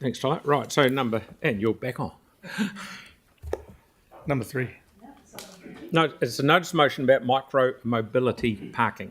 Thanks, Tyler. Right, so and you're back on. Number 3. No, it's a notice motion about micro-mobility parking.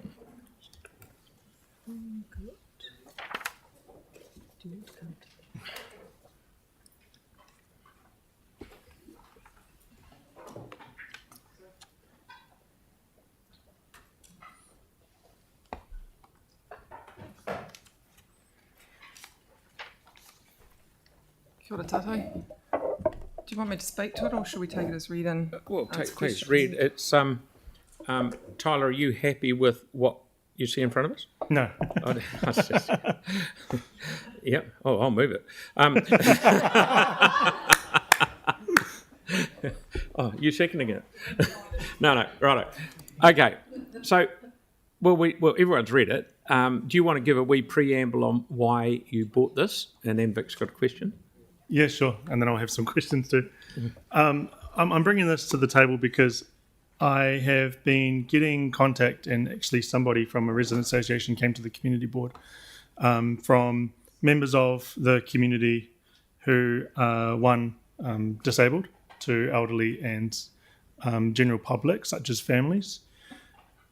Kia ora tātou. Do you want me to speak to it, or should we take it as read and Well, answer please questions? read. It's Tyler, are you happy with what you see in front of us? No. That's just, yep. Oh, I'll move it. Oh, you seconding it? No, righto. Okay, so well, everyone's read it. Do you want to give a wee preamble on why you bought this, and then Vic's got a question? Yeah, sure. And then I'll have some questions too. I'm bringing this to the table because I have been getting contact, and actually somebody from a resident association came to the community board from members of the community who are, disabled, to elderly and general public, such as families.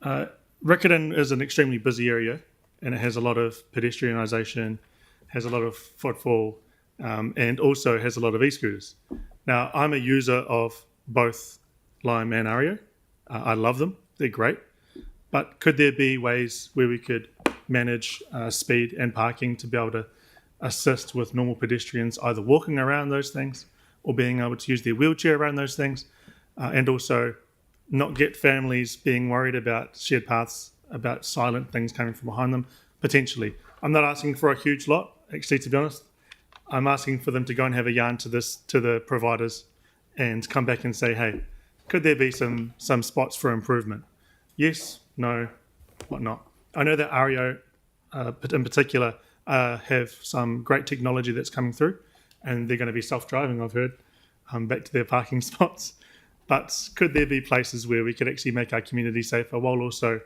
Riccarton is an extremely busy area, and it has a lot of pedestrianisation, has a lot of footfall, and also has a lot of e-scooters. Now, I'm a user of both Lime and Ario. I love them. They're great. But could there be ways where we could manage speed and parking to be able to assist with normal pedestrians either walking around those things or being able to use their wheelchair around those things, and also not get families being worried about shared paths, about silent things coming from behind them, potentially. I'm not asking for a huge lot, actually, to be honest. I'm asking for them to go and have a yarn to the providers and come back and say, hey, could there be some spots for improvement? Yes, no, whatnot. I know that Ario, in particular, have some great technology that's coming through, and they're going to be self-driving, I've heard, back to their parking spots. But could there be places where we could actually make our community safer while also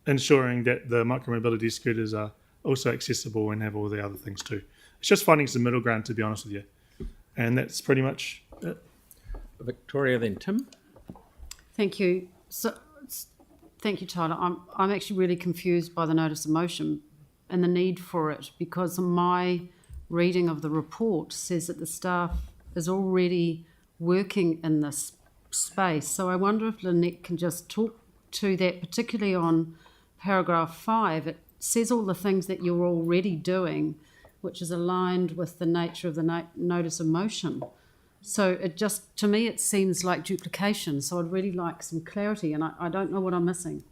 ensuring that the micromobility scooters are also accessible and have all the other things too? It's just finding some middle ground, to be honest with you. And that's pretty much it. Victoria, then Tim. Thank you. Thank you, Tyler. I'm actually really confused by the notice of motion and the need for it, because my reading of the report says that the staff is already working in this space. So I wonder if Lynette can just talk to that, particularly on paragraph 5. It says all the things that you're already doing, which is aligned with the nature of the notice of motion. So it just, to me, it seems like duplication. So I'd really like some clarity, and I don't know what I'm missing.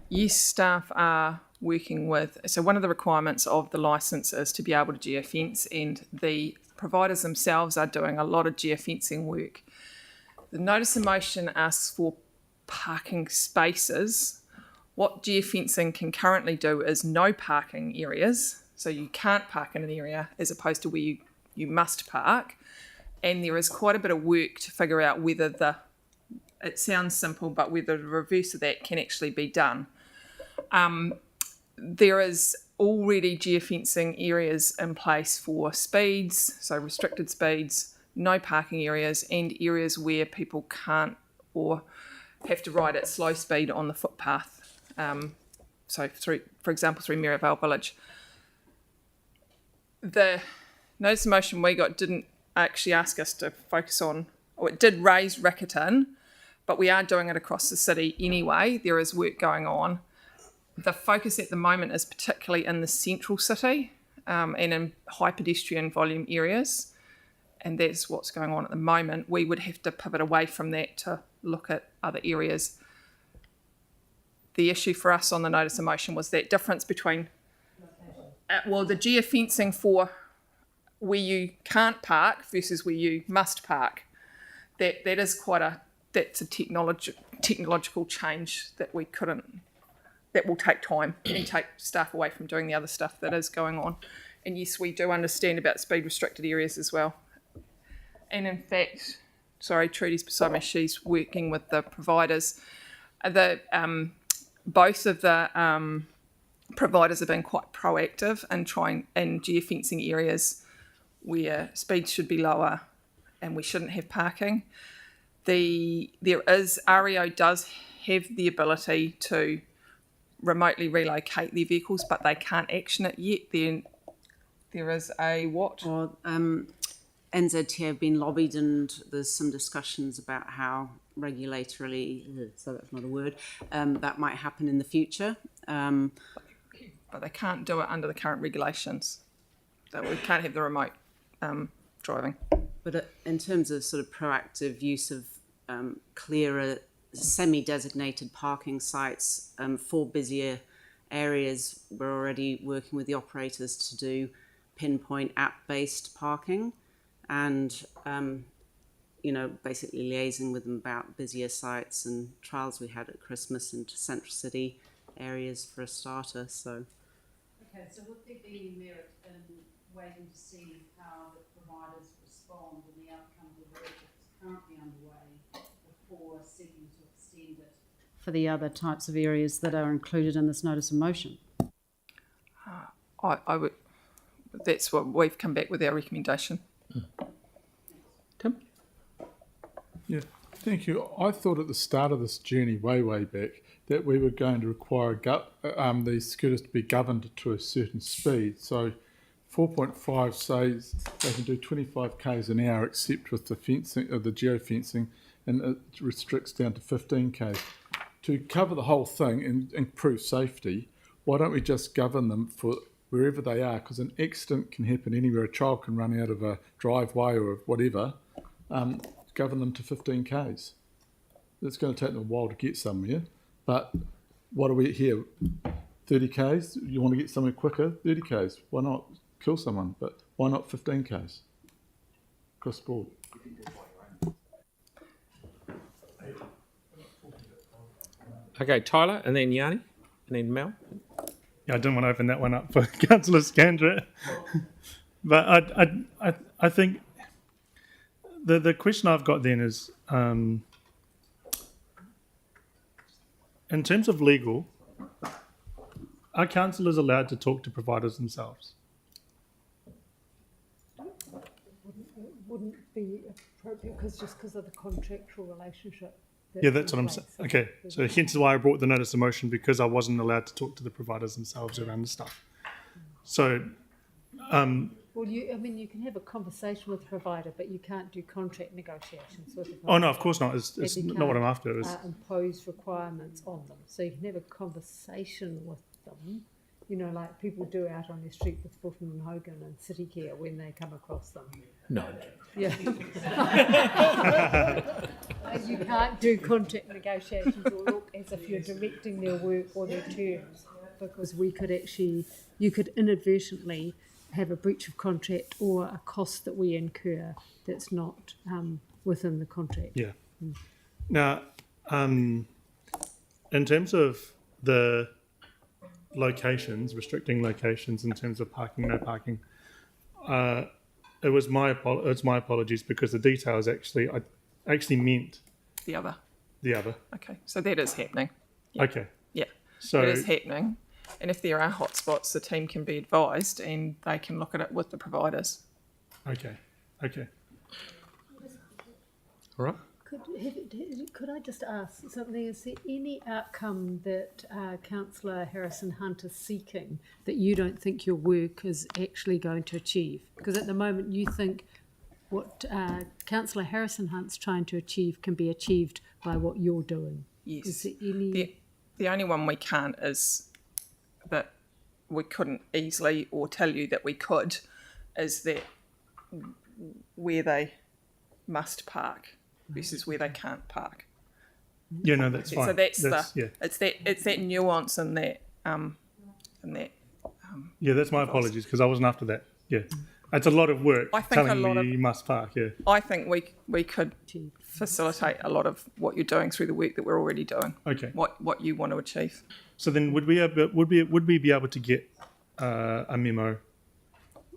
Yes, staff are working with, so one of the requirements of the licence is to be able to geofence, and the providers themselves are doing a lot of geofencing work. The notice of motion asks for parking spaces. What geofencing can currently do is no parking areas, so you can't park in an area as opposed to where you must park, and there is quite a bit of work to figure out whether it sounds simple, but whether the reverse of that can actually be done. There is already geofencing areas in place for speeds, so restricted speeds, no parking areas, and areas where people can't or have to ride at slow speed on the footpath. So for example, through Merivale Village. The notice of motion we got didn't actually ask us to focus on, or it did raise Riccarton, but we are doing it across the city anyway. There is work going on. The focus at the moment is particularly in the central city and in high pedestrian volume areas, and that's what's going on at the moment. We would have to pivot away from that to look at other areas. The issue for us on the notice of motion was that difference between, the geofencing for where you can't park versus where you must park. That is that's a technological change that we couldn't. That will take time and take staff away from doing the other stuff that is going on. And yes, we do understand about speed restricted areas as well. And in fact, sorry, Trudy's beside me, she's working with the providers Both of the providers have been quite proactive in trying in geofencing areas where speeds should be lower and we shouldn't have parking. REO does have the ability to remotely relocate their vehicles, but they can't action it yet. Then there is a what? Or NZT have been lobbied, and there's some discussions about how regulatorily, so that's not a word, that might happen in the future. But they can't do it under the current regulations. So we can't have the remote driving. But in terms of sort of proactive use of clearer semi-designated parking sites for busier areas, we're already working with the operators to do pinpoint app-based parking and, basically liaising with them about busier sites and trials we had at Christmas into Central City areas for a starter. So. Okay, so would there be any merit in waiting to see how the providers respond and the outcome of the work that's currently underway before seeking to extend it for the other types of areas that are included in this notice of motion? I would. That's what we've come back with our recommendation. Tim? Yeah, thank you. I thought at the start of this journey, way back, that we were going to require these scooters to be governed to a certain speed. So 4.5 says they can do 25 k's an hour, except with the fencing, the geofencing, and it restricts down to 15 k's. To cover the whole thing and improve safety, why don't we just govern them for wherever they are? Because an accident can happen anywhere. A child can run out of a driveway or whatever. Govern them to 15 k's. It's going to take them a while to get somewhere. But what are we here? 30 k's? You want to get somewhere quicker? 30 k's. Why not kill someone? But why not 15 k's? Cross board. Okay, Tyler, and then Yanni, and then Mel. Yeah, I didn't want to open that one up for Councillor Scandra. But I think the question I've got then is, in terms of legal, are councillors allowed to talk to providers themselves? Wouldn't be appropriate because of the contractual relationship. Yeah, that's what I'm saying. Okay, so hence why I brought the notice of motion, because I wasn't allowed to talk to the providers themselves around the stuff. So, Well, you can have a conversation with the provider, but you can't do contract negotiations with the provider. oh no, of course not. It's And you not what I'm can't, after. It's, impose requirements on them. So you can have a conversation with them, like people do out on the street with Fulton and Hogan and City Care when they come across them. No. Yeah. And you can't do contract negotiations or look as if you're directing their work or their terms, because you could inadvertently have a breach of contract or a cost that we incur that's not within the contract. yeah. Now, in terms of the locations, restricting locations in terms of parking, no parking, it's my apologies, because the details I actually meant The other. the other. Okay, so that is happening. Yeah. Okay, Yeah, so it is happening. And if there are hotspots, the team can be advised and they can look at it with the providers. okay. All right. Could I just ask something? Is there any outcome that Councillor Harrison-Hunt is seeking that you don't think your work is actually going to achieve? Because at the moment you think what Councillor Harrison-Hunt's trying to achieve can be achieved by what you're doing. Yes. Is there any... The only one we can't is that we couldn't easily or tell you that we could is that where they must park versus where they can't park. Yeah, no, that's fine. So that's yeah. it's that nuance in that Yeah, that's my apologies, because I wasn't after that. Yeah, it's a lot of work I think telling a lot me of- you must park. Yeah, I think we could facilitate a lot of what you're doing through the work that we're already doing. okay. What you want to achieve. So then, would we be able to get a memo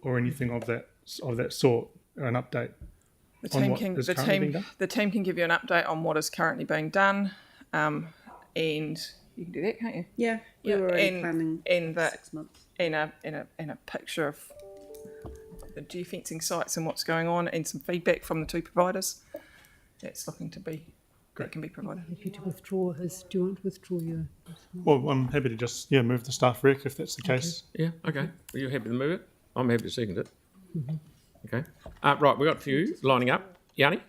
or anything of that sort, or an update? The On team what can is currently being done? the team can give you an update on what is currently being done, and you can do that, can't you? Yeah, we Yeah, were already and- planning and the- 6 months. And a picture of the geofencing sites and what's going on, and some feedback from the two providers. That's looking to be that can be provided. Happy to withdraw his. Do you want to withdraw your? Well, I'm happy to just move the staff rec if that's the case. Yeah, okay. Are you happy to move it? I'm happy to second it. Okay. Right, we've got a few lining up. Yanni?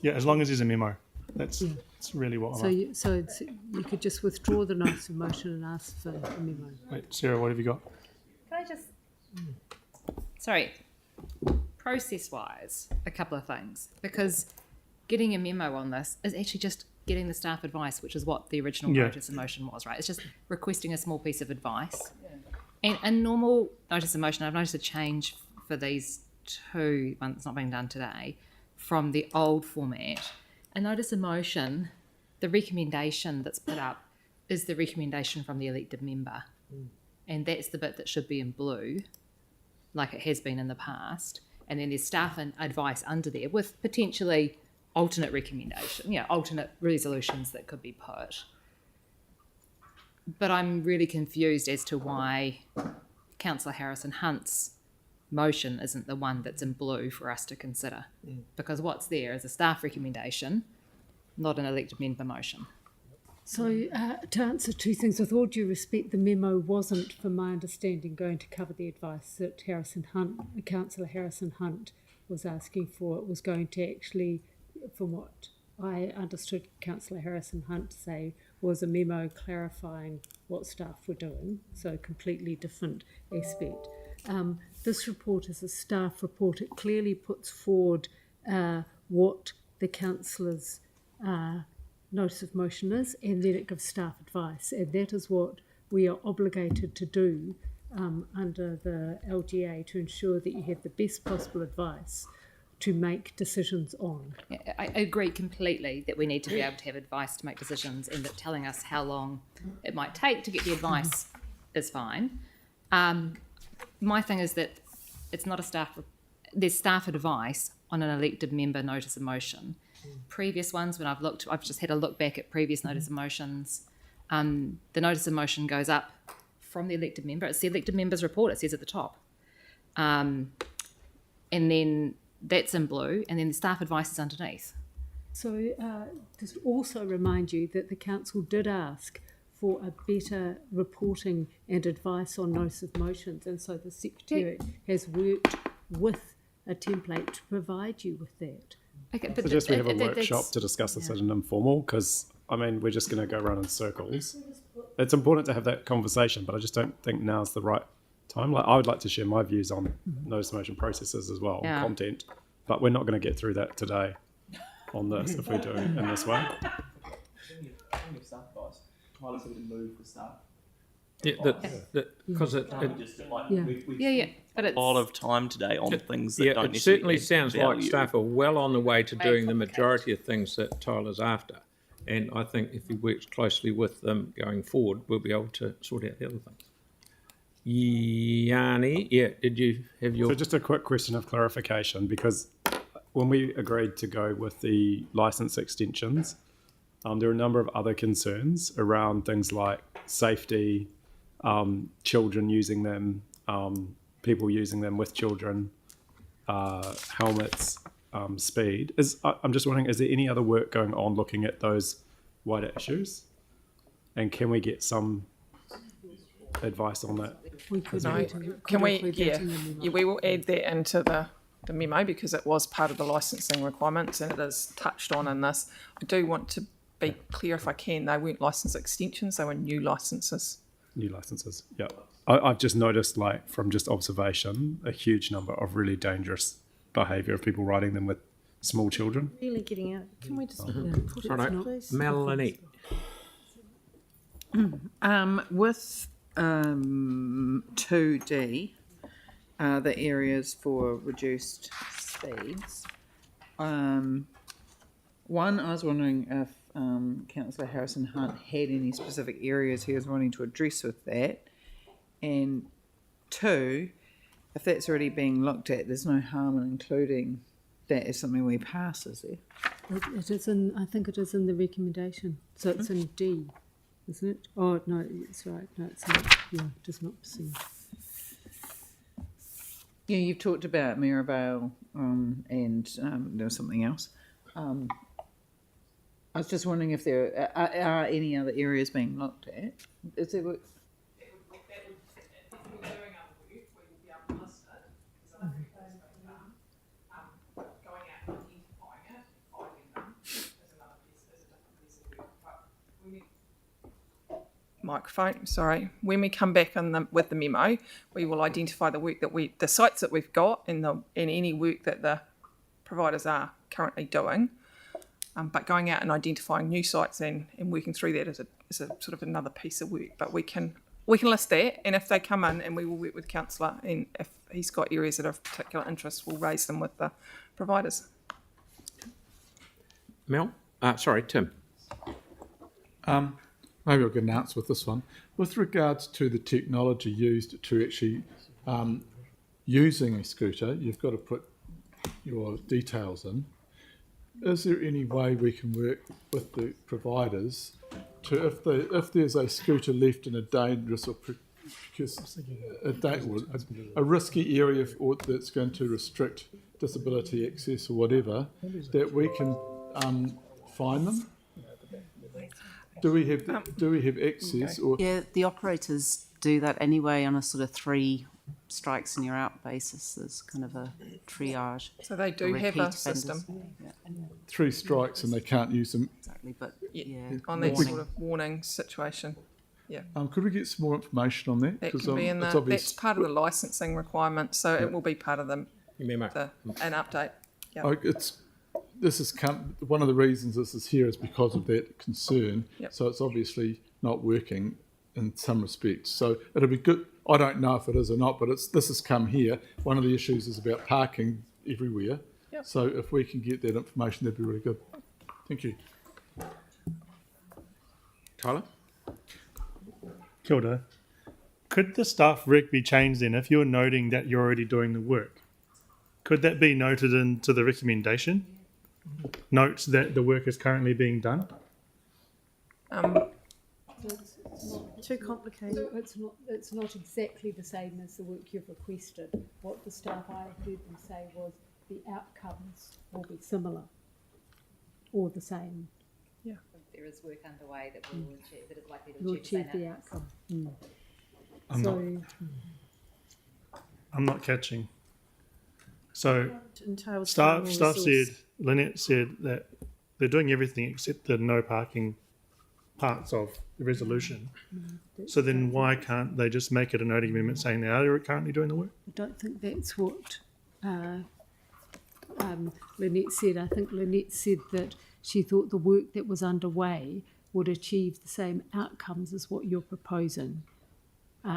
Yeah, as long as there's a memo. That's really what So I'm. you could just withdraw the notice of motion and ask for a memo. Wait, Sarah, what have you got? Can I just, sorry, process-wise, a couple of things, because getting a memo on this is actually just getting the staff advice, which is what the original Yeah. notice of motion was, right? It's just requesting a small piece of advice. And a normal notice of motion, I've noticed a change for these two, one that's not being done today, from the old format. A notice of motion, the recommendation that's put up is the recommendation from the elected member. And that's the bit that should be in blue, like it has been in the past. And then there's staff and advice under there with potentially alternate recommendation, alternate resolutions that could be put. But I'm really confused as to why Councillor Harrison Hunt's motion isn't the one that's in blue for us to consider. Because what's there is a staff recommendation, not an elected member motion. So to answer two things, with all due respect, the memo wasn't, from my understanding, going to cover the advice that Councillor Harrison Hunt was asking for. It was going to actually, from what I understood Councillor Harrison Hunt to say, was a memo clarifying what staff were doing, so a completely different aspect. This report is a staff report. It clearly puts forward what the councillor's notice of motion is, and then it gives staff advice, and that is what we are obligated to do under the LGA to ensure that you have the best possible advice to make decisions on. Yeah, I agree completely that we need to be able to have advice to make decisions, and that telling us how long it might take to get the advice is fine. My thing is that it's not there's staff advice on an elected member notice of motion. Previous ones, when I've just had a look back at previous notice of motions. The notice of motion goes up from the elected member. It's the elected member's report, it says at the top. And then that's in blue, and then the staff advice is underneath. So just also remind you that the council did ask for a better reporting and advice on notice of motions, and so the Secretariat has worked with a template to provide you with that. Okay, I suggest we have a workshop to discuss this at an informal, because, I mean, we're just going to go around in circles. It's important to have that conversation, but I just don't think now's the right time. Like, I would like to share my views on notice of motion processes as well, Yeah. content, but we're not going to get through that today on this if we do it in this way. Staff advice. Tyler said to move the staff. Yeah, because Just like Yeah. we've Yeah, but it's a lot of time today on things that don't it necessarily certainly add sounds like value. staff are well on the way to doing the majority of things that Tyler's after. And I think if he works closely with them going forward, we'll be able to sort out the other things. Yanni, did you have your... So just a quick question of clarification, because when we agreed to go with the license extensions, there are a number of other concerns around things like safety, children using them, people using them with children, helmets, speed. I'm just wondering, is there any other work going on looking at those wider issues? And can we get some advice on that? We could No, include can we? that Yeah, in the memo. yeah, we will add that into the memo because it was part of the licensing requirements and it is touched on in this. I do want to be clear, if I can, they weren't license extensions; they were new licenses. New licenses, yeah. I've just noticed, like, from just observation, a huge number of really dangerous behaviour of people riding them with small children. Really getting out. Can we just Right, Melanie. with 2D, the areas for reduced speeds. One, I was wondering if Councillor Harrison Hunt had any specific areas he was wanting to address with that. And two, if that's already being looked at, there's no harm in including that as something we pass, is there? It is in, I think it is in the recommendation, so it's in D. isn't it? Oh, no, it's right. No, it's not. Yeah, does not perceive. Yeah, you've talked about Mirabale and there was something else. I was just wondering if there are any other areas being looked at. Is there? Microphone, sorry. When we come back with the memo, we will identify the work that the sites that we've got and any work that the providers are currently doing. But going out and identifying new sites and working through that is a sort of another piece of work. But we can list that, and if they come in, and we will work with councillor, and if he's got areas that are of particular interest, we'll raise them with the providers. Mel? Sorry, Tim. Maybe I'll get an answer with this one. With regards to the technology used to actually using a scooter, you've got to put your details in. Is there any way we can work with the providers to, if there's a scooter left in a dangerous or a risky area or that's going to restrict disability access or whatever, that we can find them? Do we have access? Or Yeah, the operators do that anyway on a sort of 3 strikes and you're out basis. There's kind of a triage. So they do have a system. Yeah, 3 strikes and they can't use them. exactly. But Yeah, on that sort of warning situation. Yeah, Could we get some more information on that? that 'Cause, can be in it's the, obvious. that's part of the licensing requirement, so it will be part of the Memo. an update. Yeah. One of the reasons this is here is because of that concern. Yep. So it's obviously not working in some respects. So it'll be good. I don't know if it is or not, but this has come here. One of the issues is about parking everywhere. Yep. So if we can get that information, that'd be really good. Thank you. Tyler? Kia ora. Could the staff reg be changed then if you're noting that you're already doing the work? Could that be noted into the recommendation? Notes that the work is currently being done? Too complicated. It's not exactly the same as the work you've requested. What the staff I heard them say was the outcomes will be similar or the same. There is work underway that will achieve, that is likely to Will achieve achieve the outcome. I'm not catching. So Entails staff more said, resource. Lynette said that they're doing everything except the no parking parts of the resolution. So then why can't they just make it a noting amendment saying they are currently doing the work? I don't think that's what Lynette said. I think Lynette said that she thought the work that was underway would achieve the same outcomes as what you're proposing,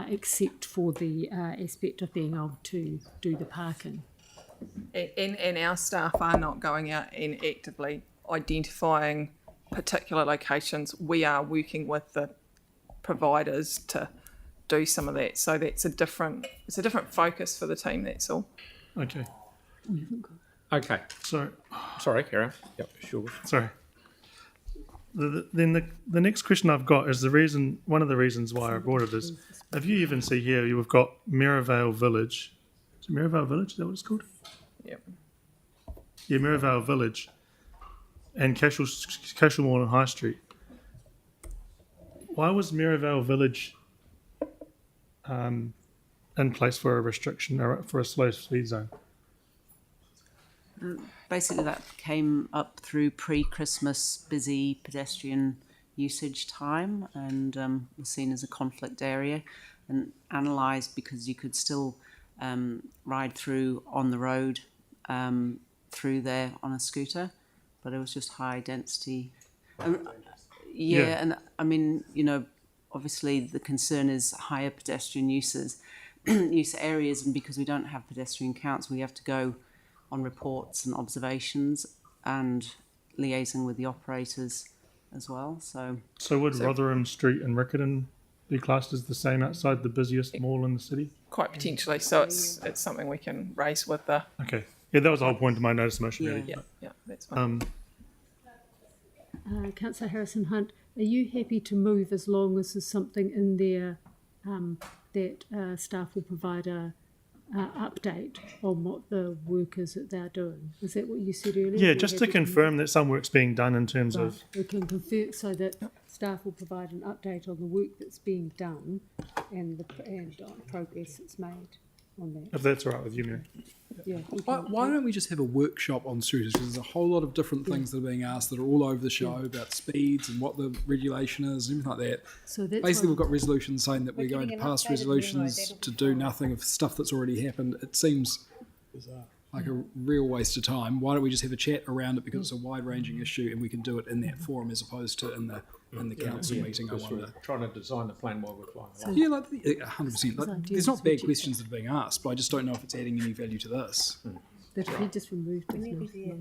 except for the aspect of being able to do the parking. And our staff are not going out and actively identifying particular locations. We are working with the providers to do some of that. So it's a different focus for the team, that's all. Okay. Okay. So, Sorry, Karen. Yep, sure. sorry. Then the next question I've got is one of the reasons why I brought it is, if you even see here, you've got Merivale Village. Is it Merivale Village? Is that what it's called? Yep. Yeah, Merivale Village and Cashel Mall and High Street. Why was Merivale Village in place for a restriction or for a slow speed zone? basically that came up through pre-Christmas busy pedestrian usage time and was seen as a conflict area and analysed because you could still ride through on the road through there on a scooter, but it was just high density. Yeah, and I mean, you know, obviously the concern is higher pedestrian use areas, and because we don't have pedestrian counts, we have to go on reports and observations and liaising with the operators as well. So would Rotherham Street and Riccarton be classed as the same outside the busiest mall in the city? Quite potentially. So it's something we can raise with the. Okay. Yeah, that was the whole point of my notice of motion, really. Yeah, that's fine. Councillor Harrison Hunt, Are you happy to move as long as there's something in there that staff will provide a update on what the work is that they're doing? Is that what you said earlier? Yeah, You're just to happy confirm that some work's being done in terms of. Right. We can confirm so that staff will provide an update on the work that's being done and progress that's made on that. If that's all right with you, Mary. Yeah. Why don't we just have a workshop on scooters? Because there's a whole lot of different things that are being asked that are all over the show about speeds and what the regulation is and everything like that. So that's Basically, what- we've got resolutions saying that we're going to getting an pass updated resolutions memo, that'll to be do fine. nothing of stuff that's already happened. It seems like a real waste of time. Why don't we just have a chat around it because it's a wide-ranging issue and we can do it in that forum as opposed to in the council meeting, I Because we're wonder. trying to design the plan while we're flying along. Yeah, like 100%. Like, Exactly. there's not bad questions that are being asked, but I just don't know if it's adding any value to this. That he just removed it.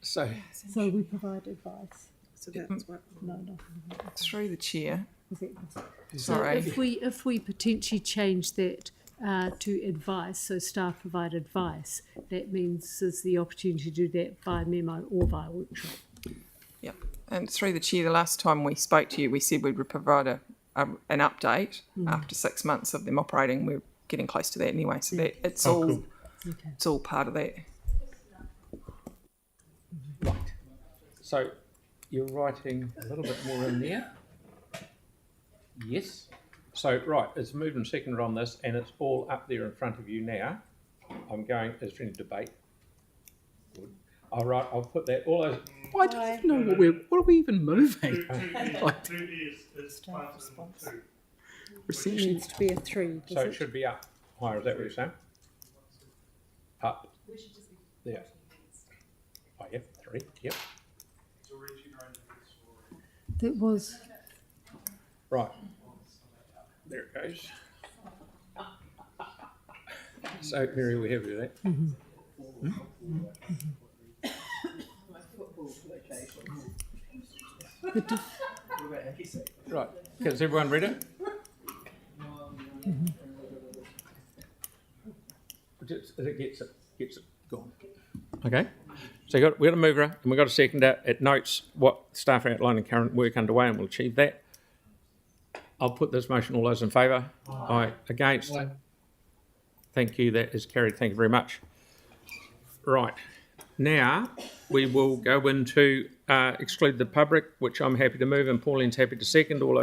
So, So we provide advice. So that's what. No. Through the chair. Is that so Sorry. if we potentially change that to advice, so staff provide advice, that means there's the opportunity to do that by memo or via workshop. Yep. And through the chair, the last time we spoke to you, we said we would provide an update after 6 months of them operating. We're getting close to that anyway, so that it's cool. it's all part of that. right. So you're writing a little bit more in there. Yes. So, right, it's moved and seconded on this, and it's all up there in front of you now. I'm going, is there any debate? Good. All right, I'll put that, all those, I don't even know what are we even moving? Like, It needs to be a 3, so does it it? should be up higher, is that what you're saying? Up. There. Oh, yep, 3, yep. That was, Right. There it goes. So, Mary, we have you there. Right, has everyone read it? It gets it gone. Okay, so we've got a mover and we've got a seconder. It notes what staff outline and current work underway, and we'll achieve that. I'll put this motion. All those in favour? Aye. Against? Thank you. That is carried. Thank you very much. Right. Now we will go into exclude the public, which I'm happy to move and Pauline's happy to second. All